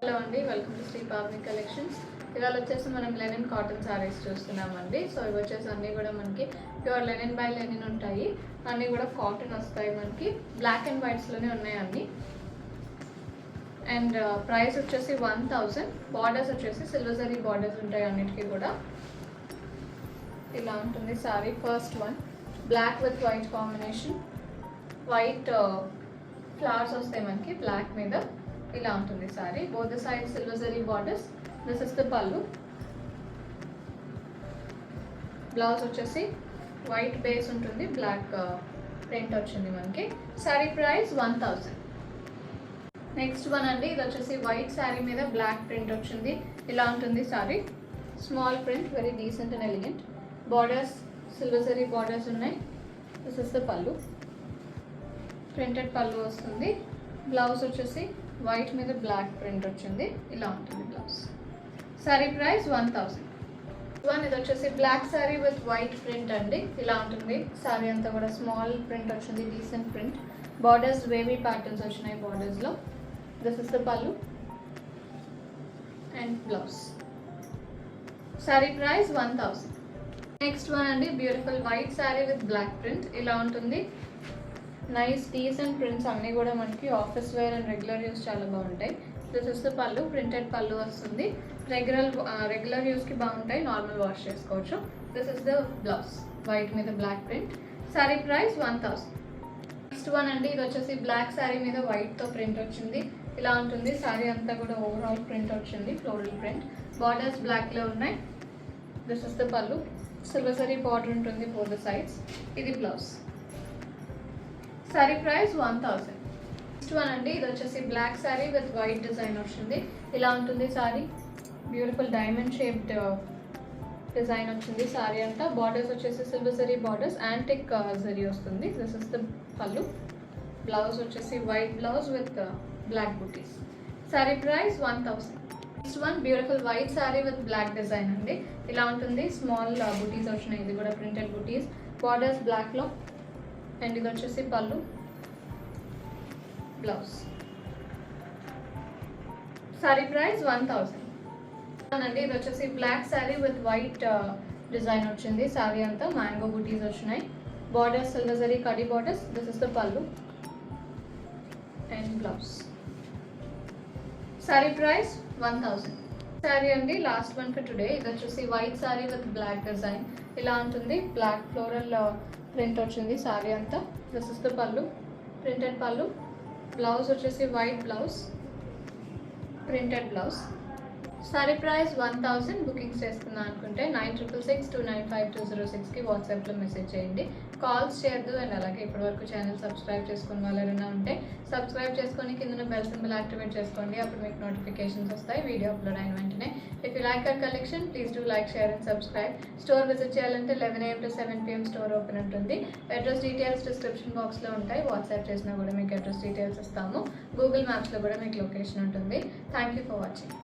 Hello అండి, welcome to Sri Pavani collections. ఇవాళ వచ్చేసి మనం లెనిన్ కాటన్ సారీస్ చూస్తున్నామండి. సో ఇవి వచ్చేసి అన్నీ కూడా మనకి ప్యూర్ లెనిన్ బై లెనిన్ ఉంటాయి. అన్నీ కూడా కాటన్ వస్తాయి. మనకి బ్లాక్ అండ్ వైట్స్లోనే ఉన్నాయి అన్నీ. అండ్ ప్రైస్ వచ్చేసి 1000. బార్డర్స్ వచ్చేసి సిల్వర్ జరీ బార్డర్స్ ఉంటాయి అన్నిటికీ కూడా. ఇలా ఉంటుంది sari. First one black with white combination. White flowers వస్తాయి మనకి బ్లాక్ మీద. ఇలా ఉంటుంది sari. Both the side silver zari borders. This is the pallu. Blouse వచ్చేసి వైట్ బేస్ ఉంటుంది, బ్లాక్ ప్రింట్ వచ్చింది మనకి. Sorry price 1000. నెక్స్ట్ వన్ అండి, ఇది వచ్చేసి వైట్ శారీ మీద బ్లాక్ ప్రింట్ వచ్చింది. ఇలా ఉంటుంది sorry. Small print, very decent and elegant. Borders silver zari borders ఉన్నాయి. This is the pallu. Printed pallu వస్తుంది. బ్లౌజ్ వచ్చేసి వైట్ మీద బ్లాక్ ప్రింట్ వచ్చింది. ఇలా ఉంటుంది బ్లౌజ్. సారీ ప్రైస్ 1000. ఇది వచ్చేసి black sari with white print అండి. ఇలా ఉంటుంది సారీ అంతా కూడా. స్మాల్ ప్రింట్ వచ్చింది, decent print. Borders wavy patterns వచ్చినాయి బార్డర్స్లో. This is the pallu and blouse. Sari price 1000. Next one అండి, beautiful white sari with black print. ఇలా ఉంటుంది. నైస్ డీసెంట్ ప్రింట్స్ అన్నీ కూడా మనకి office wear and regular use చాలా బాగుంటాయి. This is the pallu. Printed pallu వస్తుంది. రెగ్యులర్ యూస్కి బాగుంటాయి, నార్మల్ వాష్ చేసుకోవచ్చు. This is the blouse. White మీద black print. Sari price 1000. Next one అండి, ఇది వచ్చేసి బ్లాక్ శారీ మీద వైట్తో ప్రింట్ వచ్చింది. ఇలా ఉంటుంది శారీ అంతా కూడా. ఓవరాల్ ప్రింట్ వచ్చింది, ఫ్లోరల్ ప్రింట్. బార్డర్స్ బ్లాక్లో ఉన్నాయి. This is the pallu. Silver zari border ఉంటుంది ఫోర్ ద సైడ్స్. ఇది blouse. Sari price 1000. Next one అండి, ఇది వచ్చేసి black sari with white design వచ్చింది. ఇలా ఉంటుంది sari. Beautiful diamond shaped design వచ్చింది సారీ అంతా. బార్డర్స్ వచ్చేసి silver zari borders, antique zari వస్తుంది. This is the pallu. Blouse వచ్చేసి white blouse with black butis. Sari price 1000. Next one beautiful white sari with black design అండి. ఇలా ఉంటుంది. స్మాల్ బుటీస్ వచ్చినాయి. ఇది కూడా ప్రింటెడ్ బుటీస్. బార్డర్స్ బ్లాక్లో. అండ్ ఇది వచ్చేసి పల్లు, బ్లౌజ్. సారీ ప్రైస్ 1000 అండి. ఇది వచ్చేసి black sari with white design వచ్చింది. శారీ అంతా మ్యాంగో బుటీస్ వచ్చినాయి. బార్డర్స్ సిల్వర్ జరీ కడీ borders. This is the pallu and blouse. Sari price 1000. Sari అండి, లాస్ట్ వన్ ఫర్ టుడే. ఇది వచ్చేసి white sari with black design. ఇలా ఉంటుంది. బ్లాక్ ఫ్లోరల్ ప్రింట్ వచ్చింది శారీ అంతా. This is the pallu, printed pallu. Blouse వచ్చేసి white blouse, printed blouse. Sari price 1000. Bookings చేసుకున్నా అనుకుంటే 9662952206కి వాట్సాప్లో మెసేజ్ చేయండి. కాల్స్ చేయొద్దు. అండ్ అలాగే ఇప్పటివరకు ఛానల్ సబ్స్క్రైబ్ చేసుకుని వాళ్ళు ఎవరైనా ఉంటే సబ్స్క్రైబ్ చేసుకొని కింద బెల్ సింబల్ యాక్టివేట్ చేసుకోండి. అప్పుడు మీకు నోటిఫికేషన్స్ వస్తాయి వీడియో అప్లోడ్ అయిన వెంటనే. If you like our collection please do like, share and subscribe. Store visit చేయాలంటే 11 AM to 7 PM store open ఉంటుంది. అడ్రస్ డీటెయిల్స్ డిస్క్రిప్షన్ బాక్స్లో ఉంటాయి. వాట్సాప్ చేసినా కూడా మీకు అడ్రస్ డీటెయిల్స్ ఇస్తాము. గూగుల్ మ్యాప్స్లో కూడా మీకు లొకేషన్ ఉంటుంది. Thank you for watching.